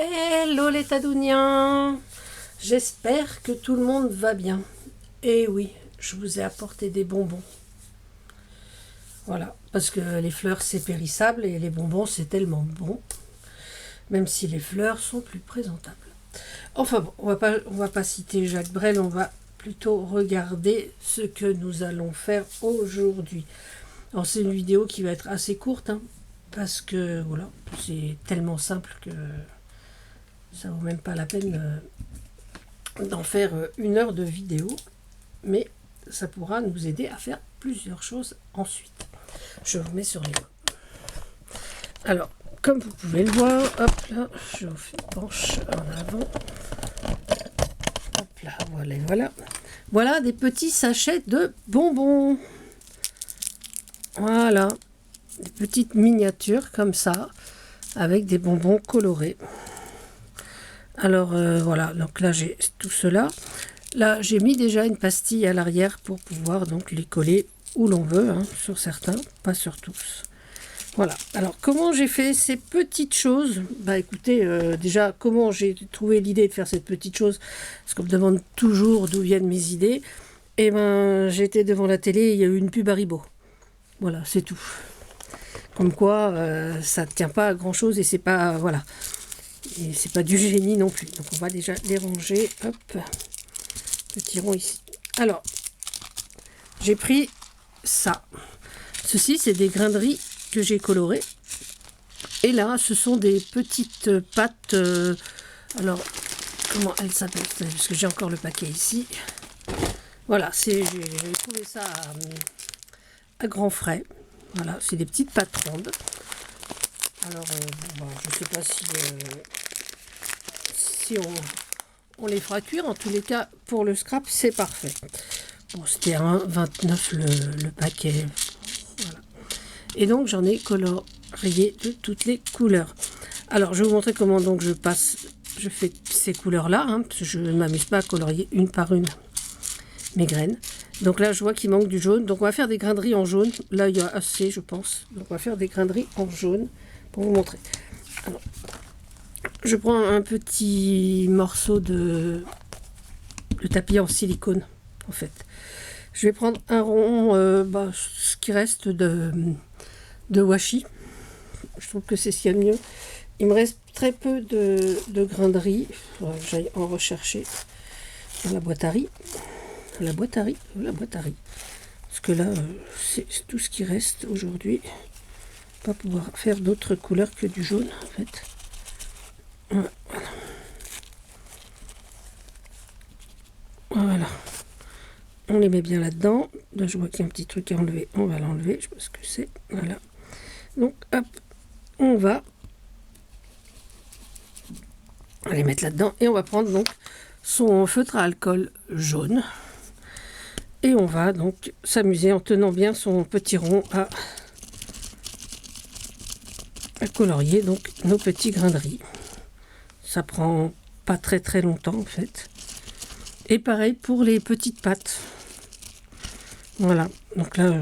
Hello les Tadouniens, j'espère que tout le monde va bien. Et oui, je vous ai apporté des bonbons. Voilà, parce que les fleurs c'est périssable et les bonbons c'est tellement bon, même si les fleurs sont plus présentables. Enfin bon, on va pas citer Jacques Brel, on va plutôt regarder ce que nous allons faire aujourd'hui. Alors c'est une vidéo qui va être assez courte, parce que voilà, c'est tellement simple que ça vaut même pas la peine d'en faire 1 heure de vidéo, mais ça pourra nous aider à faire plusieurs choses ensuite. Je vous mets sur les mains. Alors, comme vous pouvez le voir, hop là, je vous penche en avant. Hop là, voilà, voilà. Voilà des petits sachets de bonbons. Voilà, des petites miniatures comme ça, avec des bonbons colorés. Alors voilà, donc là j'ai tout cela. Là j'ai mis déjà une pastille à l'arrière pour pouvoir donc les coller où l'on veut, sur certains, pas sur tous. Voilà, alors comment j'ai fait ces petites choses? Bah écoutez, déjà comment j'ai trouvé l'idée de faire cette petite chose, parce qu'on me demande toujours d'où viennent mes idées. Et ben j'étais devant la télé et il y a eu une pub Haribo. Voilà, c'est tout. Comme quoi, ça ne tient pas à grand chose et c'est pas, voilà. Et c'est pas du génie non plus. Donc on va déjà les ranger. Hop. Petit rond ici. Alors, j'ai pris ça. Ceci, c'est des grains de riz que j'ai colorés. Et là, ce sont des petites pâtes. Alors, comment elles s'appellent? Parce que j'ai encore le paquet ici. Voilà, j'ai trouvé ça à grands frais. Voilà, c'est des petites pâtes rondes. Alors, je ne sais pas si on les fera cuire. En tous les cas, pour le scrap, c'est parfait. Bon, c'était 1,29 le paquet. Voilà. Et donc, j'en ai colorié de toutes les couleurs. Alors, je vais vous montrer comment donc je fais ces couleurs-là, parce que je ne m'amuse pas à colorier une par une mes graines. Donc là, je vois qu'il manque du jaune. Donc, on va faire des grains de riz en jaune. Là, il y a assez, je pense. Donc, on va faire des grains de riz en jaune pour vous montrer. Alors, je prends un petit morceau de tapis en silicone, en fait. Je vais prendre un rond, ce qui reste de washi. Je trouve que c'est ce qu'il y a de mieux. Il me reste très peu de grains de riz. J'aille en rechercher dans la boîte à riz. La boîte à riz. Parce que là, c'est tout ce qui reste aujourd'hui. Pas pouvoir faire d'autres couleurs que du jaune, en fait. Voilà. On les met bien là-dedans. Là, je vois qu'il y a un petit truc à enlever. On va l'enlever. Je sais pas ce que c'est. Voilà. Donc, hop, on va les mettre là-dedans. Et on va prendre donc son feutre à alcool jaune. Et on va donc s'amuser en tenant bien son petit rond à colorier donc nos petits grains de riz. Ça prend pas très très longtemps en fait. Et pareil pour les petites pâtes. Voilà, donc là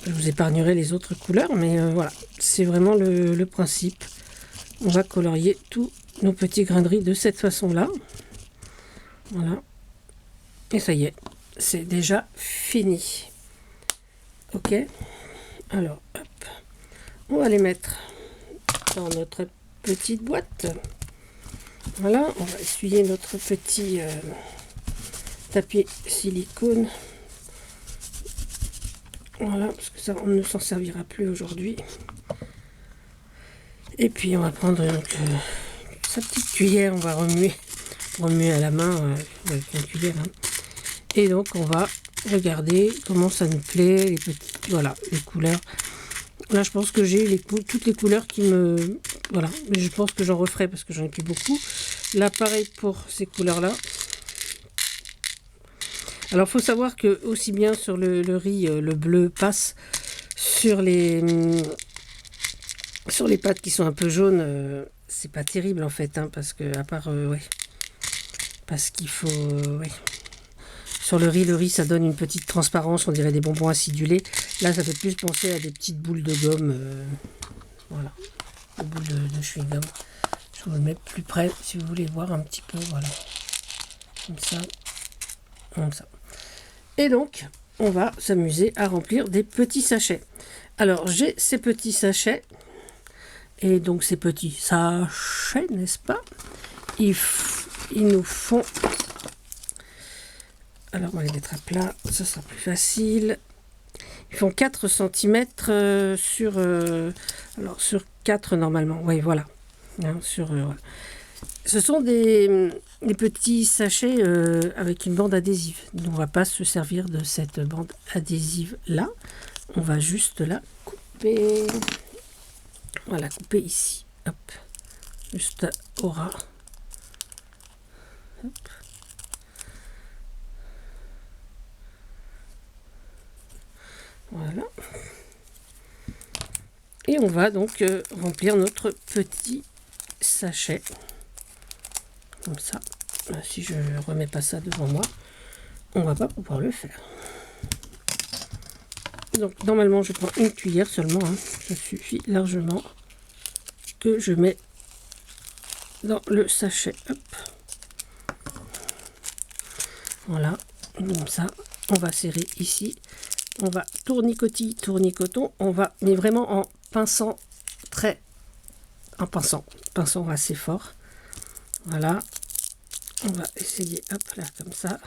je vous épargnerai les autres couleurs, mais voilà, c'est vraiment le principe. On va colorier tous nos petits grains de riz de cette façon-là. Voilà. Et ça y est, c'est déjà fini. Ok. Alors, hop. On va les mettre dans notre petite boîte. Voilà, on va essuyer notre petit tapis silicone. Voilà, parce que ça, on ne s'en servira plus aujourd'hui. Et puis, on va prendre donc, sa petite cuillère, on va remuer à la main avec une cuillère. Et donc, on va regarder comment ça nous plaît, voilà, les couleurs. Là, je pense que j'ai toutes les couleurs qui me... Voilà, mais je pense que j'en referai parce que j'en ai plus beaucoup. Là, pareil pour ces couleurs-là. Alors, il faut savoir que aussi bien sur le riz, le bleu passe sur les pâtes qui sont un peu jaunes. C'est pas terrible en fait, parce que à part, parce qu'il faut, sur le riz, ça donne une petite transparence, on dirait des bonbons acidulés. Là, ça fait plus penser à des petites boules de gomme, voilà, des boules de chewing-gum. Je vous le mets plus près si vous voulez voir un petit peu, voilà. Comme ça. Comme ça. Et donc, on va s'amuser à remplir des petits sachets. Alors, j'ai ces petits sachets. Et donc, ces petits sachets, n'est-ce pas? Ils nous font... Alors, on va les mettre à plat. Ça sera plus facile. Ils font 4 cm sur... alors, sur 4 normalement. Oui, voilà. Hein, voilà. Ce sont des petits sachets avec une bande adhésive. On ne va pas se servir de cette bande adhésive là. On va juste la couper. On va la couper ici. Hop. Juste au ras. Hop. Voilà. Et on va donc remplir notre petit sachet. Comme ça. Si je ne remets pas ça devant moi, on va pas pouvoir le faire. Donc normalement je prends une cuillère seulement, hein. Ça suffit largement que je mets dans le sachet. Hop. Voilà, comme ça, on va serrer ici. On va tournicoton, on va, mais vraiment en pinçant pinçant assez fort. Voilà, on va essayer, hop là, comme ça.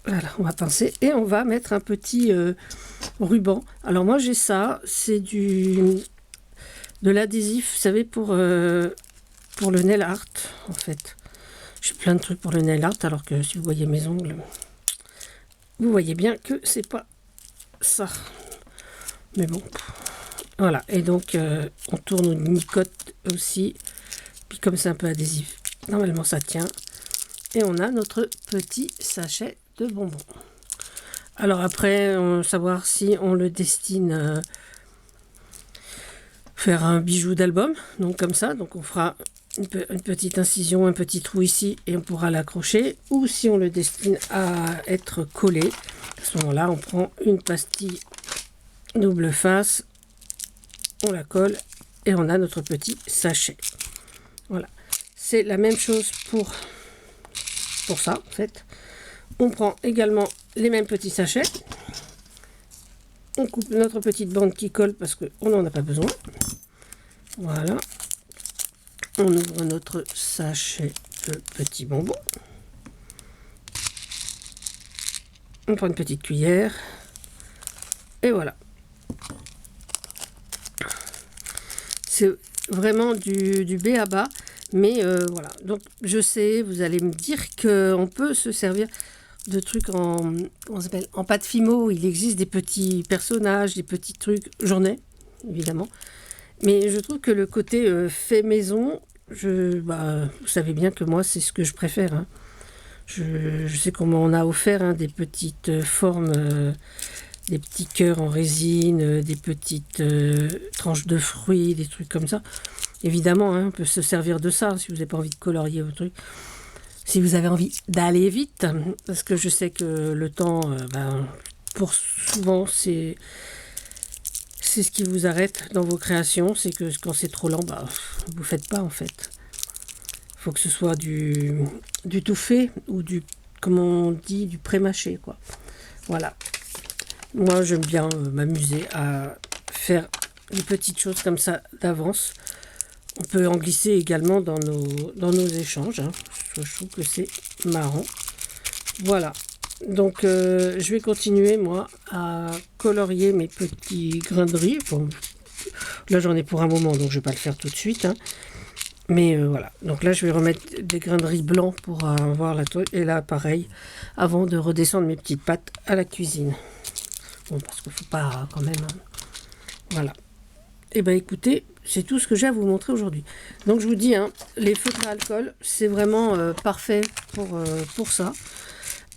Voilà, on va pincer et on va mettre un petit ruban. Alors moi j'ai ça, c'est de l'adhésif, vous savez, pour le nail art en fait. J'ai plein de trucs pour le nail art, alors que si vous voyez mes ongles, vous voyez bien que c'est pas ça. Mais bon, voilà. Et donc on tourne au nicote aussi. Puis comme c'est un peu adhésif, normalement ça tient. Et on a notre petit sachet de bonbons. Alors après, savoir si on le destine faire un bijou d'album. Donc comme ça, donc on fera une petite incision, un petit trou ici et on pourra l'accrocher. Ou si on le destine à être collé, à ce moment-là, on prend une pastille double face, on la colle et on a notre petit sachet. Voilà. C'est la même chose pour ça en fait. On prend également les mêmes petits sachets. On coupe notre petite bande qui colle parce qu'on n'en a pas besoin. Voilà. On ouvre notre sachet de petits bonbons. On prend une petite cuillère. Et voilà. C'est vraiment du b.a.-ba. Mais voilà. Donc je sais, vous allez me dire qu'on peut se servir de trucs en pâte fimo. Il existe des petits personnages, des petits trucs. J'en ai, évidemment. Mais je trouve que le côté fait maison, vous savez bien que moi, c'est ce que je préfère. Hein. Je sais qu'on m'en a offert des petites formes, des petits cœurs en résine, des petites tranches de fruits, des trucs comme ça. Évidemment, hein, on peut se servir de ça si vous n'avez pas envie de colorier vos trucs. Si vous avez envie d'aller vite, parce que je sais que le temps, pour souvent, c'est ce qui vous arrête dans vos créations. C'est que quand c'est trop lent, vous ne faites pas en fait. Il faut que ce soit du tout fait ou comment on dit, du pré-mâché, quoi. Voilà. Moi, j'aime bien m'amuser à faire des petites choses comme ça d'avance. On peut en glisser également dans nos échanges. Hein. Je trouve que c'est marrant. Voilà. Donc, je vais continuer, moi, à colorier mes petits grains de riz. Bon, là, j'en ai pour un moment, donc je ne vais pas le faire tout de suite. Hein. Mais voilà. Donc là, je vais remettre des grains de riz blancs pour avoir la toile. Et là, pareil, avant de redescendre mes petites pâtes à la cuisine. Bon, parce qu'il ne faut pas quand même... Hein. Voilà. Et bien, écoutez, c'est tout ce que j'ai à vous montrer aujourd'hui. Donc, je vous dis, hein, les feutres à alcool, c'est vraiment parfait pour ça.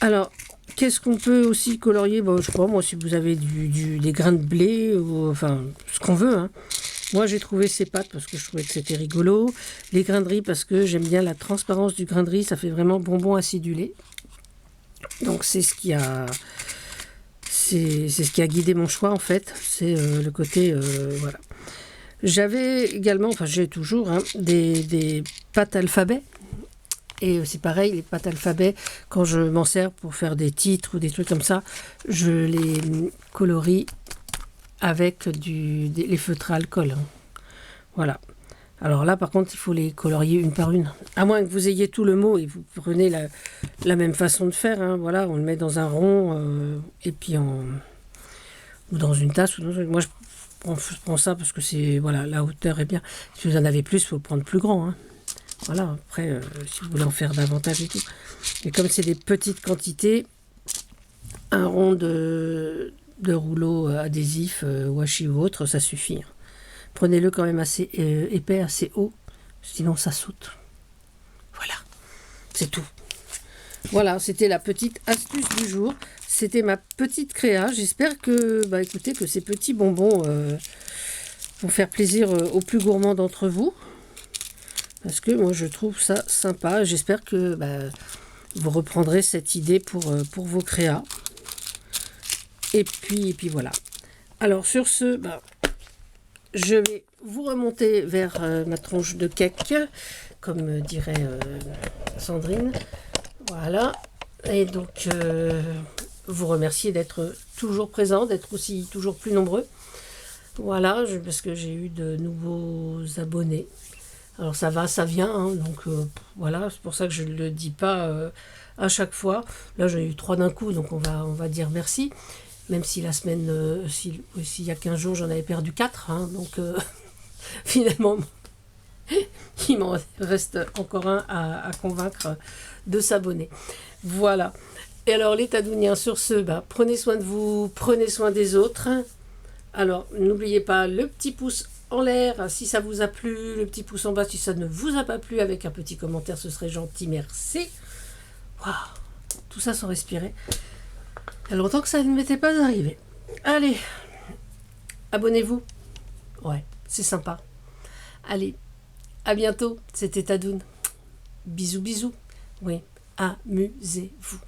Alors, qu'est-ce qu'on peut aussi colorier? Je sais pas, moi, si vous avez des grains de blé, ou enfin, ce qu'on veut. Hein. Moi, j'ai trouvé ces pâtes parce que je trouvais que c'était rigolo. Les grains de riz, parce que j'aime bien la transparence du grain de riz. Ça fait vraiment bonbon acidulé. Donc, c'est ce qui a... C'est ce qui a guidé mon choix, en fait. C'est le côté... voilà. J'avais également, enfin j'ai toujours, hein, des pâtes alphabet. Et c'est pareil, les pâtes alphabet, quand je m'en sers pour faire des titres ou des trucs comme ça, je les colorie avec les feutres à alcool, hein. Voilà. Alors là, par contre, il faut les colorier une par une. À moins que vous ayez tout le mot et vous prenez la même façon de faire, hein. Voilà, on le met dans un rond et puis ou dans une tasse. Moi, je prends ça parce que c'est voilà, la hauteur est bien. Si vous en avez plus, il faut prendre plus grand, hein. Voilà, après, si vous voulez en faire davantage et tout. Mais comme c'est des petites quantités, un rond de rouleau adhésif, washi ou autre, ça suffit, hein. Prenez-le quand même assez épais, assez haut, sinon ça saute. Voilà, c'est tout. Voilà, c'était la petite astuce du jour. C'était ma petite créa. J'espère que, écoutez, que ces petits bonbons vont faire plaisir aux plus gourmands d'entre vous. Parce que moi, je trouve ça sympa. J'espère que vous reprendrez cette idée pour vos créas. Et puis voilà. Alors, sur ce, je vais vous remonter vers ma tronche de cake, comme dirait Sandrine. Voilà. Et donc, vous remercier d'être toujours présent, d'être aussi toujours plus nombreux. Voilà, parce que j'ai eu de nouveaux abonnés. Alors ça va, ça vient, hein, donc voilà, c'est pour ça que je ne le dis pas à chaque fois. Là, j'ai eu 3 d'un coup, donc on va dire merci. Même si la semaine, s'il y a 15 jours, j'en avais perdu 4, hein, donc finalement, il m'en reste encore un à convaincre de s'abonner. Voilà. Et alors, les Tadouniens, sur ce, prenez soin de vous, prenez soin des autres. Alors, n'oubliez pas le petit pouce en l'air si ça vous a plu, le petit pouce en bas si ça ne vous a pas plu, avec un petit commentaire, ce serait gentil, merci. Waouh, tout ça sans respirer. Il y a longtemps que ça ne m'était pas arrivé. Allez, abonnez-vous. Ouais, c'est sympa. Allez, à bientôt, c'était Tadoun. Bisous, bisous. Oui, amusez-vous.